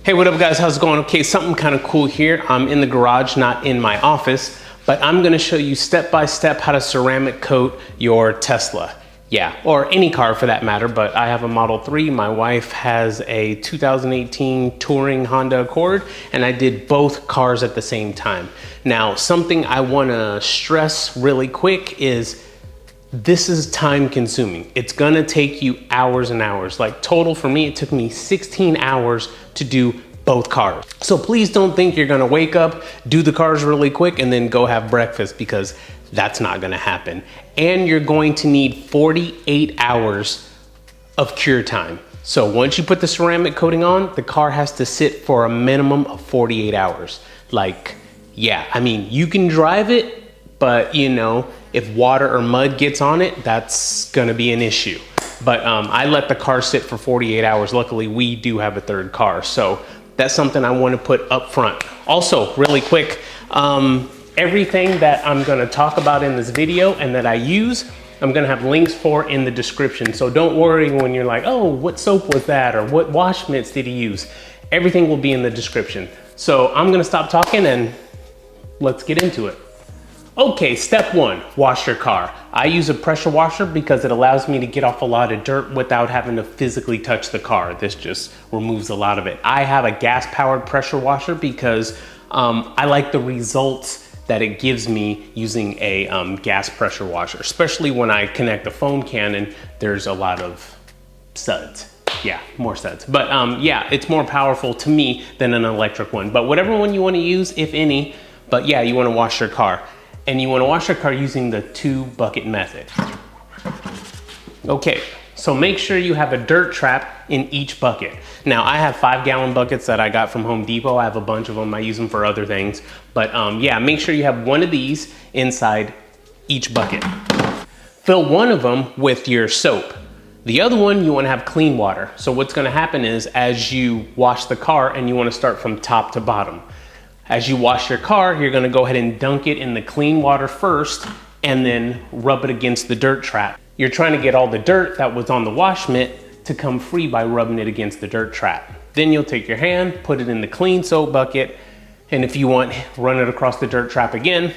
Hey, what up guys, how's it going? Okay, something kind of cool here. I'm in the garage, not in my office, but I'm gonna show you step by step how to ceramic coat your Tesla. Yeah, or any car for that matter, but I have a Model 3. My wife has a 2018 touring Honda Accord, and I did both cars at the same time. Now, something I wanna stress really quick is this is time consuming. It's gonna take you hours and hours. Like total for me, it took me 16 hours to do both cars. So please don't think you're gonna wake up, do the cars really quick, and then go have breakfast, because that's not gonna happen. And you're going to need 48 hours of cure time. So once you put the ceramic coating on, the car has to sit for a minimum of 48 hours. Like, yeah, I mean, you can drive it, but you know, if water or mud gets on it, that's gonna be an issue. But I let the car sit for 48 hours. Luckily, we do have a third car. So that's something I wanna put up front. Also, really quick, everything that I'm gonna talk about in this video and that I use, I'm gonna have links for in the description. So don't worry when you're like, oh, what soap was that? Or what wash mitts did he use? Everything will be in the description. So I'm gonna stop talking and let's get into it. Okay, step one, wash your car. I use a pressure washer because it allows me to get off a lot of dirt without having to physically touch the car. This just removes a lot of it. I have a gas-powered pressure washer because I like the results that it gives me using a gas pressure washer, especially when I connect the foam cannon, there's a lot of suds. Yeah, more suds. But yeah, it's more powerful to me than an electric one. But whatever one you wanna use, if any, but yeah, you wanna wash your car. And you wanna wash your car using the 2-bucket method. Okay, so make sure you have a dirt trap in each bucket. Now I have 5-gallon buckets that I got from Home Depot. I have a bunch of them, I use them for other things. But yeah, make sure you have one of these inside each bucket. Fill one of them with your soap. The other one, you wanna have clean water. So what's gonna happen is as you wash the car, and you wanna start from top to bottom. As you wash your car, you're gonna go ahead and dunk it in the clean water first and then rub it against the dirt trap. You're trying to get all the dirt that was on the wash mitt to come free by rubbing it against the dirt trap. Then you'll take your hand, put it in the clean soap bucket, and if you want, run it across the dirt trap again,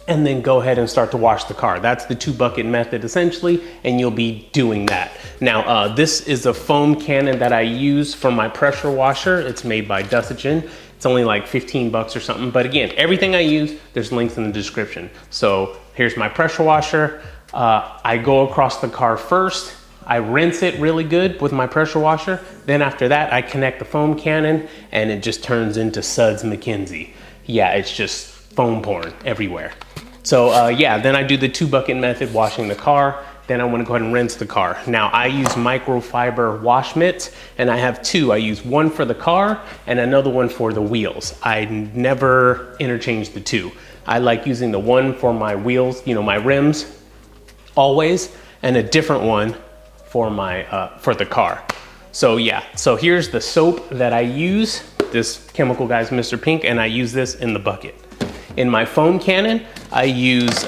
and then go ahead and start to wash the car. That's the 2-bucket method essentially, and you'll be doing that. Now, this is a foam cannon that I use for my pressure washer. It's made by Dustin. It's only like 15 bucks or something. But again, everything I use, there's links in the description. So here's my pressure washer. I go across the car first. I rinse it really good with my pressure washer. Then after that, I connect the foam cannon and it just turns into Suds McKenzie. Yeah, it's just foam porn everywhere. So yeah, then I do the 2-bucket method, washing the car. Then I want to go ahead and rinse the car. Now I use microfiber wash mitts, and I have 2. I use one for the car and another one for the wheels. I never interchange the 2. I like using the one for my wheels, you know, my rims, always, and a different one for my for the car. So yeah, so here's the soap that I use. This Chemical Guys Mr. Pink, and I use this in the bucket. In my foam cannon, I use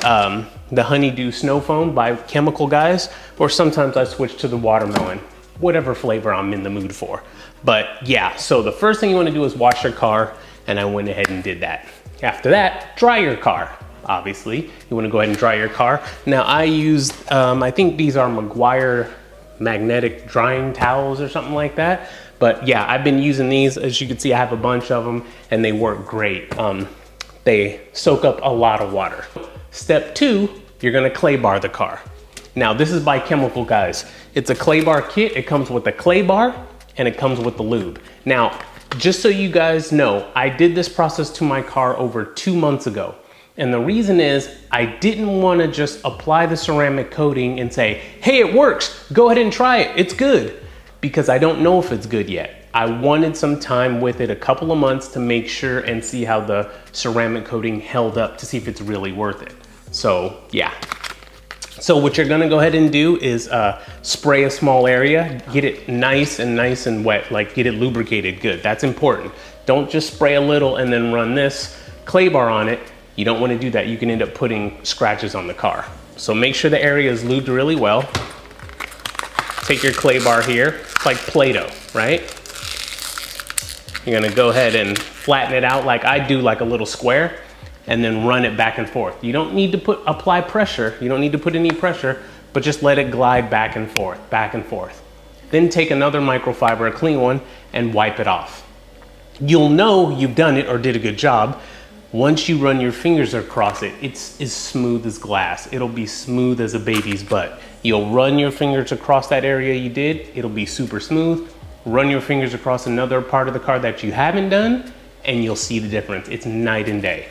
the Honeydew Snow Foam by Chemical Guys, or sometimes I switch to the watermelon, whatever flavor I'm in the mood for. But yeah, so the first thing you wanna do is wash your car, and I went ahead and did that. After that, dry your car. Obviously, you wanna go ahead and dry your car. Now I use, I think these are Meguiar magnetic drying towels or something like that. But yeah, I've been using these. As you can see, I have a bunch of them, and they work great. They soak up a lot of water. Step 2, you're gonna clay bar the car. Now this is by Chemical Guys. It's a clay bar kit. It comes with a clay bar and it comes with the lube. Now, just so you guys know, I did this process to my car over 2 months ago. And the reason is I didn't wanna just apply the ceramic coating and say, hey, it works, go ahead and try it, it's good. Because I don't know if it's good yet. I wanted some time with it, a couple of months, to make sure and see how the ceramic coating held up to see if it's really worth it. So yeah. So what you're gonna go ahead and do is spray a small area, get it nice and wet, like get it lubricated good. That's important. Don't just spray a little and then run this clay bar on it. You don't wanna do that. You can end up putting scratches on the car. So make sure the area is lubed really well. Take your clay bar here, it's like Play-Doh, right? You're gonna go ahead and flatten it out like I do, like a little square, and then run it back and forth. You don't need to apply pressure. You don't need to put any pressure, but just let it glide back and forth, back and forth. Then take another microfiber, a clean one, and wipe it off. You'll know you've done it or did a good job once you run your fingers across it. It's as smooth as glass. It'll be smooth as a baby's butt. You'll run your fingers across that area you did, it'll be super smooth. Run your fingers across another part of the car that you haven't done, and you'll see the difference. It's night and day.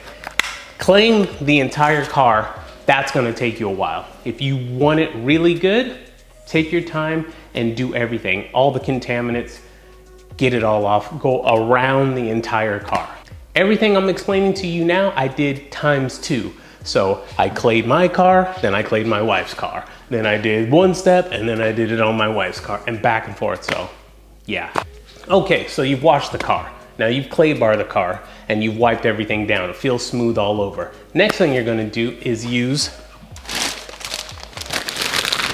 Claying the entire car, that's gonna take you a while. If you want it really good, take your time and do everything. All the contaminants, get it all off, go around the entire car. Everything I'm explaining to you now, I did ×2. So I clayed my car, then I clayed my wife's car. Then I did one step, and then I did it on my wife's car, and back and forth, so yeah. Okay, so you've washed the car. Now you've clay barred the car, and you've wiped everything down. It feels smooth all over. Next thing you're gonna do is use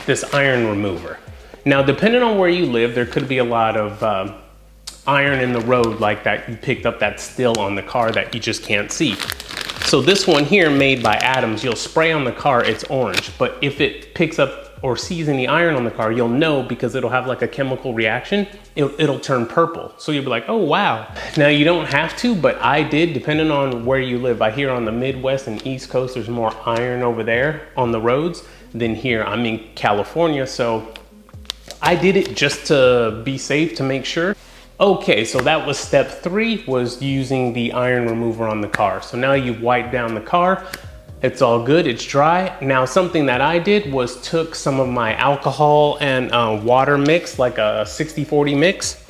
this iron remover. Now, depending on where you live, there could be a lot of iron in the road like that you picked up that's still on the car that you just can't see. So this one here, made by Adams, you'll spray on the car, it's orange, but if it picks up or sees any iron on the car, you'll know because it'll have like a chemical reaction, it'll turn purple. So you'll be like, oh wow. Now you don't have to, but I did, depending on where you live. I hear on the Midwest and East Coast, there's more iron over there on the roads than here. I'm in California, so I did it just to be safe, to make sure. Okay, so that was step 3, was using the iron remover on the car. So now you've wiped down the car. It's all good, it's dry. Now something that I did was took some of my alcohol and water mix, like a 60-40 mix,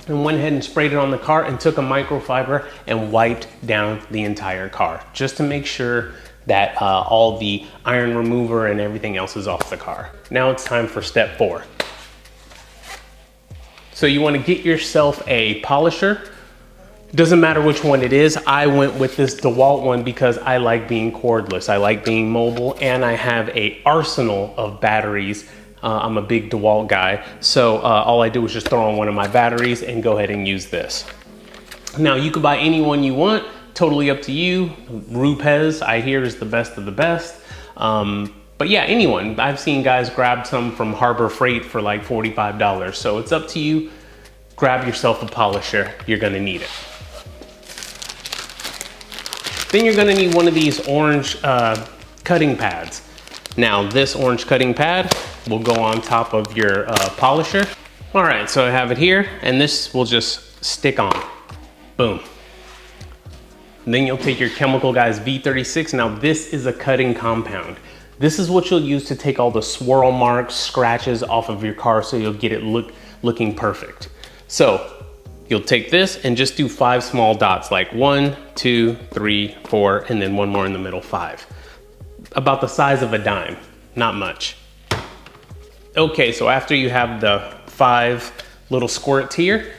and went ahead and sprayed it on the car and took a microfiber and wiped down the entire car, just to make sure that all the iron remover and everything else is off the car. Now it's time for step 4. So you want to get yourself a polisher. Doesn't matter which one it is. I went with this DeWalt one because I like being cordless. I like being mobile, and I have an arsenal of batteries. I'm a big DeWalt guy. So all I do is just throw on one of my batteries and go ahead and use this. Now you can buy any one you want, totally up to you. Rupes, I hear, is the best of the best. But yeah, anyone. I've seen guys grab some from Harbor Freight for like $45. So it's up to you. Grab yourself a polisher. You're gonna need it. Then you're gonna need one of these orange cutting pads. Now this orange cutting pad will go on top of your polisher. All right, so I have it here, and this will just stick on. Boom. And then you'll take your Chemical Guys V36. Now this is a cutting compound. This is what you'll use to take all the swirl marks, scratches off of your car, so you'll get it looking perfect. So you'll take this and just do 5 small dots, like 1, 2, 3, 4, and then one more in the middle, 5. About the size of a dime, not much. Okay, so after you have the 5 little squirts here,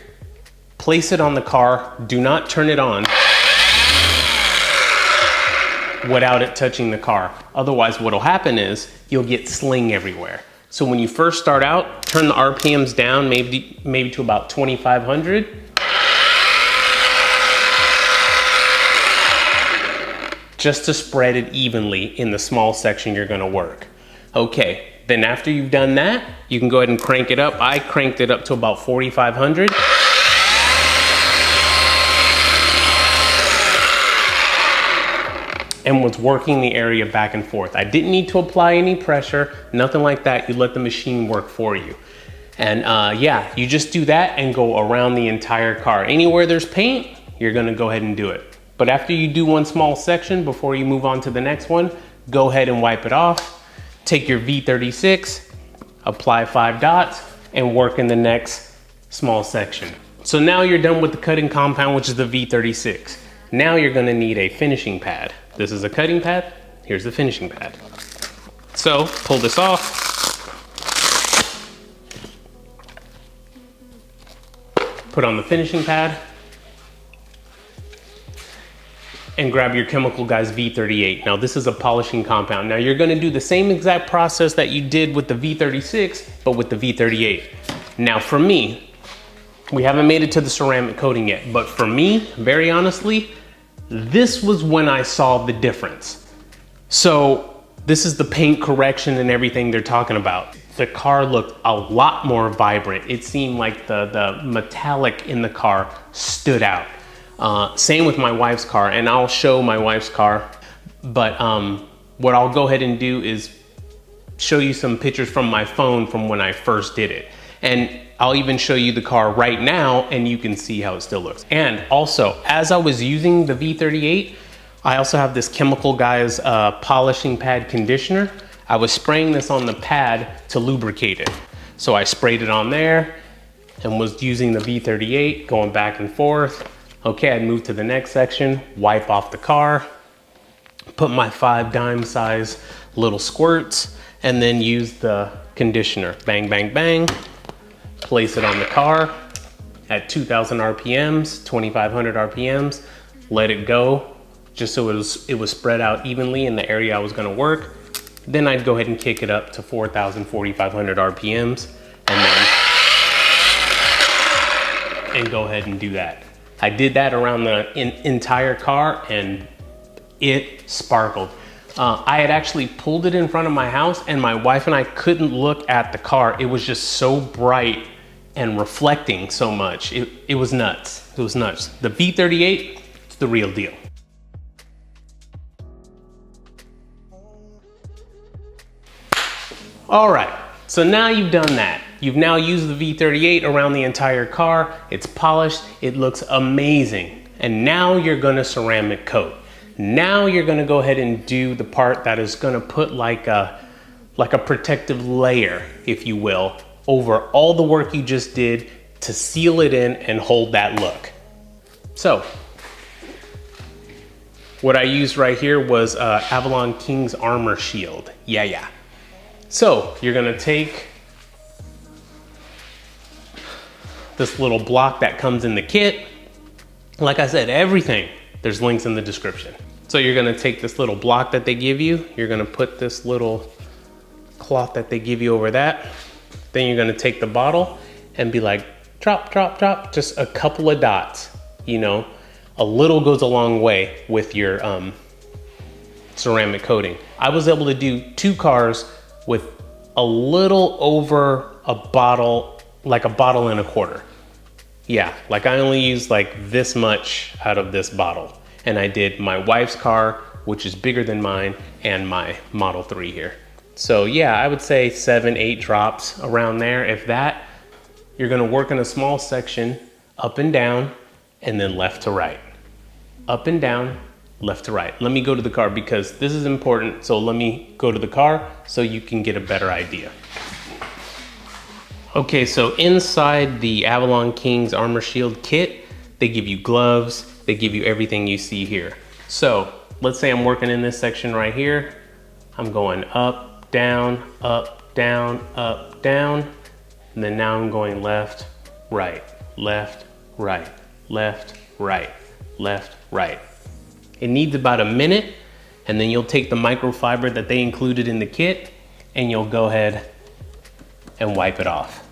place it on the car. Do not turn it on without it touching the car. Otherwise, what'll happen is you'll get sling everywhere. So when you first start out, turn the RPMs down, maybe to about 2,500. Just to spread it evenly in the small section you're gonna work. Okay, then after you've done that, you can go ahead and crank it up. I cranked it up to about 4,500. And was working the area back and forth. I didn't need to apply any pressure, nothing like that. You let the machine work for you. And yeah, you just do that and go around the entire car. Anywhere there's paint, you're gonna go ahead and do it. But after you do one small section, before you move on to the next one, go ahead and wipe it off. Take your V36, apply 5 dots, and work in the next small section. So now you're done with the cutting compound, which is the V36. Now you're gonna need a finishing pad. This is a cutting pad, here's the finishing pad. So pull this off. Put on the finishing pad. And grab your Chemical Guys V38. Now this is a polishing compound. Now you're gonna do the same exact process that you did with the V36, but with the V38. Now for me, We haven't made it to the ceramic coating yet, but for me, very honestly, this was when I saw the difference. So this is the paint correction and everything they're talking about. The car looked a lot more vibrant. It seemed like the metallic in the car stood out. Same with my wife's car, and I'll show my wife's car. But what I'll go ahead and do is show you some pictures from my phone from when I first did it. And I'll even show you the car right now and you can see how it still looks. And also, as I was using the V38, I also have this Chemical Guys polishing pad conditioner. I was spraying this on the pad to lubricate it. So I sprayed it on there and was using the V38, going back and forth. Okay, I'd move to the next section, wipe off the car, put my 5 dime size little squirts, and then use the conditioner. Bang, bang, bang. Place it on the car at 2,000 RPMs, 2,500 RPMs. Let it go, just so it was spread out evenly in the area I was gonna work. Then I'd go ahead and kick it up to 4,000, 4,500 RPMs, and go ahead and do that. I did that around the entire car and it sparkled. I had actually pulled it in front of my house and my wife and I couldn't look at the car. It was just so bright and reflecting so much. It was nuts. It was nuts. The V38, it's the real deal. All right, so now you've done that. You've now used the V38 around the entire car. It's polished, it looks amazing. And now you're gonna ceramic coat. Now you're gonna go ahead and do the part that is gonna put like a protective layer, if you will, over all the work you just did to seal it in and hold that look. So, what I used right here was Avalon King's Armor Shield. Yeah. So, you're gonna take this little block that comes in the kit. Like I said, everything, there's links in the description. So you're gonna take this little block that they give you, you're gonna put this little cloth that they give you over that. Then you're gonna take the bottle and be like, drop, drop, drop, just a couple of dots. You know, a little goes a long way with your ceramic coating. I was able to do 2 cars with a little over a bottle, like a bottle and a quarter. Yeah, like I only used like this much out of this bottle. And I did my wife's car, which is bigger than mine, and my Model 3 here. So yeah, I would say 7, 8 drops around there. If that, you're gonna work in a small section, up and down, and then left to right. Up and down, left to right. Let me go to the car because this is important. So let me go to the car so you can get a better idea. Okay, so inside the Avalon King's Armor Shield kit, they give you gloves, they give you everything you see here. So let's say I'm working in this section right here. I'm going up, down, up, down, up, down. And then now I'm going left, right, left, right, left, right, left, right. It needs about a minute, and then you'll take the microfiber that they included in the kit and you'll go ahead and wipe it off.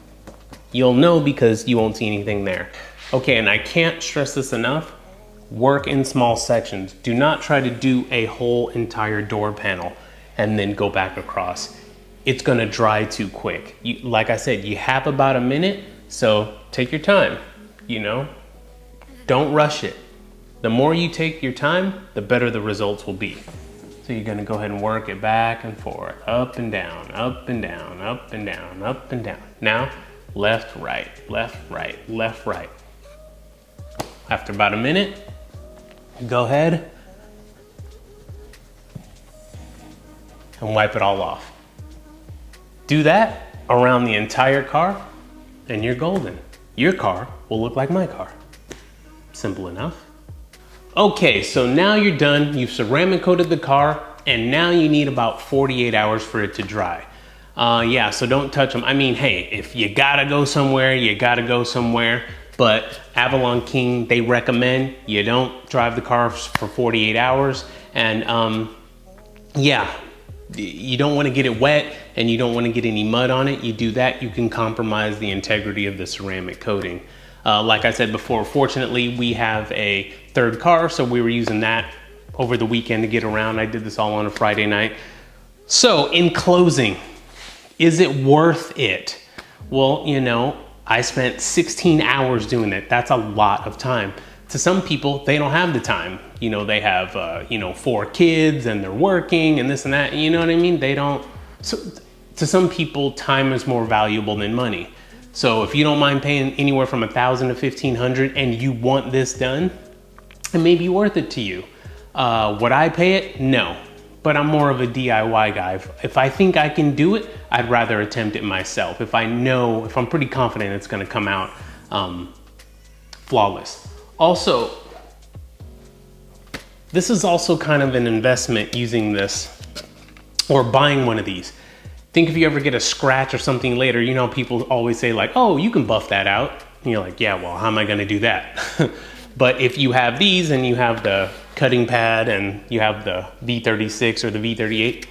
You'll know because you won't see anything there. Okay, and I can't stress this enough. Work in small sections. Do not try to do a whole entire door panel and then go back across. It's gonna dry too quick. Like I said, you have about a minute, so take your time, you know? Don't rush it. The more you take your time, the better the results will be. So you're gonna go ahead and work it back and forth, up and down, up and down, up and down, up and down. Now, left, right, left, right, left, right. After about a minute, go ahead and wipe it all off. Do that around the entire car and you're golden. Your car will look like my car. Simple enough. Okay, so now you're done. You've ceramic coated the car and now you need about 48 hours for it to dry. Yeah, so don't touch them. I mean, hey, if you gotta go somewhere, you gotta go somewhere. But Avalon King, they recommend you don't drive the car for 48 hours. And yeah, you don't want to get it wet and you don't want to get any mud on it. You do that, you can compromise the integrity of the ceramic coating. Like I said before, fortunately we have a third car, so we were using that over the weekend to get around. I did this all on a Friday night. So in closing, is it worth it? Well, you know, I spent 16 hours doing it. That's a lot of time. To some people, they don't have the time. You know, they have, you know, 4 kids and they're working and this and that. You know what I mean? They don't. So to some people, time is more valuable than money. So if you don't mind paying anywhere from $1,000 to $1,500 and you want this done, it may be worth it to you. Would I pay it? No. But I'm more of a DIY guy. If I think I can do it, I'd rather attempt it myself. If I'm pretty confident it's gonna come out flawless. Also, this is also kind of an investment using this or buying one of these. Think if you ever get a scratch or something later, you know, people always say like, oh, you can buff that out. And you're like, yeah, well, how am I gonna do that? But if you have these and you have the cutting pad and you have the V36 or the V38,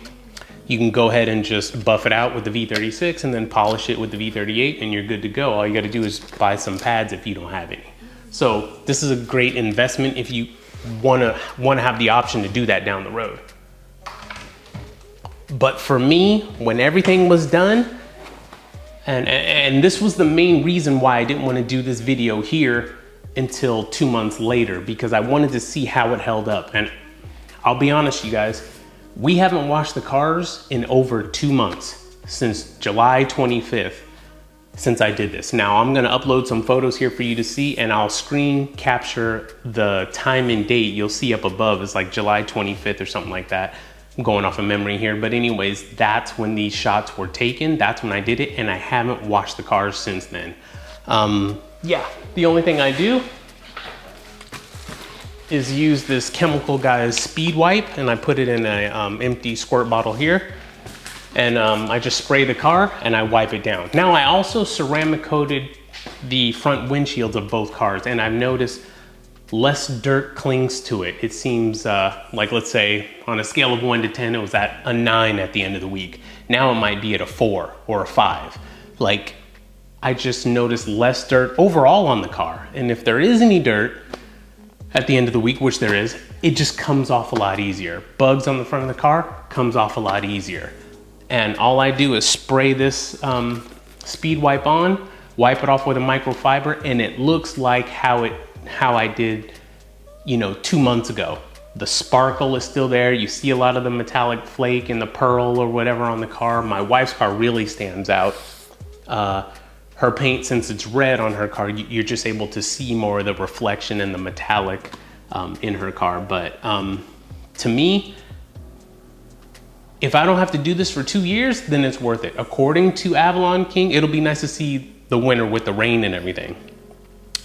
you can go ahead and just buff it out with the V36 and then polish it with the V38 and you're good to go. All you gotta do is buy some pads if you don't have any. So this is a great investment if you wanna have the option to do that down the road. But for me, when everything was done, and this was the main reason why I didn't wanna do this video here until 2 months later, because I wanted to see how it held up. And I'll be honest, you guys, we haven't washed the cars in over 2 months, since July 25th, since I did this. Now I'm gonna upload some photos here for you to see, and I'll screen capture the time and date. You'll see up above, it's like July 25th or something like that. I'm going off of memory here, but anyways, that's when these shots were taken. That's when I did it, and I haven't washed the cars since then. Yeah, the only thing I do is use this Chemical Guys speed wipe, and I put it in a empty squirt bottle here, and I just spray the car and I wipe it down. Now I also ceramic coated the front windshields of both cars, and I've noticed less dirt clings to it. It seems like, let's say on a scale of 1 to 10, it was at a 9 at the end of the week. Now it might be at a 4 or a 5. Like, I just noticed less dirt overall on the car. And if there is any dirt at the end of the week, which there is, it just comes off a lot easier. Bugs on the front of the car comes off a lot easier. And all I do is spray this speed wipe on, wipe it off with a microfiber, and it looks like how I did, you know, 2 months ago. The sparkle is still there. You see a lot of the metallic flake and the pearl or whatever on the car. My wife's car really stands out. Her paint, since it's red on her car, you're just able to see more of the reflection and the metallic in her car. But to me, if I don't have to do this for 2 years, then it's worth it. According to Avalon King, it'll be nice to see the winter with the rain and everything.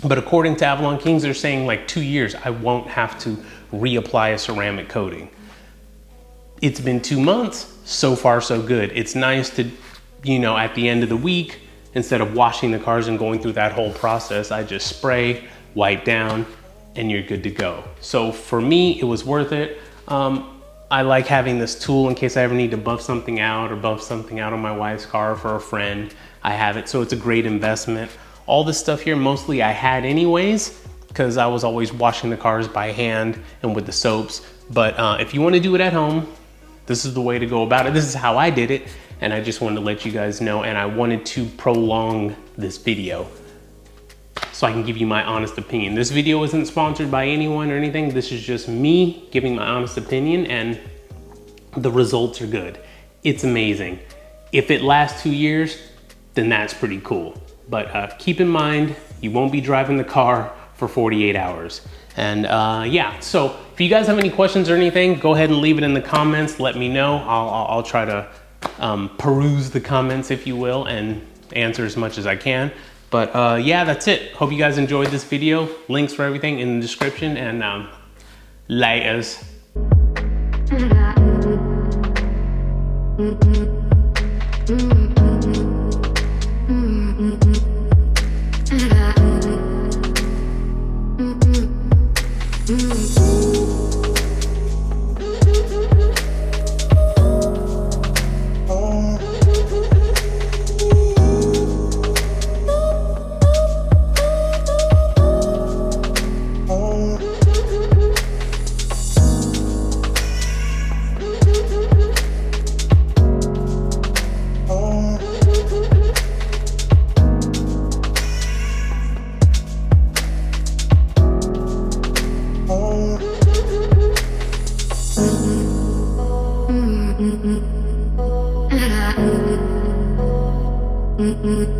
But according to Avalon Kings, they're saying like 2 years, I won't have to reapply a ceramic coating. It's been 2 months, so far so good. It's nice to, you know, at the end of the week, instead of washing the cars and going through that whole process, I just spray, wipe down, and you're good to go. So for me, it was worth it. I like having this tool in case I ever need to buff something out or buff something out on my wife's car for a friend. I have it, so it's a great investment. All this stuff here, mostly I had anyways, because I was always washing the cars by hand and with the soaps. But if you want to do it at home, this is the way to go about it. This is how I did it. And I just wanted to let you guys know, and I wanted to prolong this video so I can give you my honest opinion. This video isn't sponsored by anyone or anything. This is just me giving my honest opinion, and the results are good. It's amazing. If it lasts 2 years, then that's pretty cool. But keep in mind, you won't be driving the car for 48 hours. And yeah, so if you guys have any questions or anything, go ahead and leave it in the comments. Let me know. I'll try to peruse the comments, if you will, and answer as much as I can. But yeah, that's it. Hope you guys enjoyed this video. Links for everything in the description, and laters. Mm-hmm.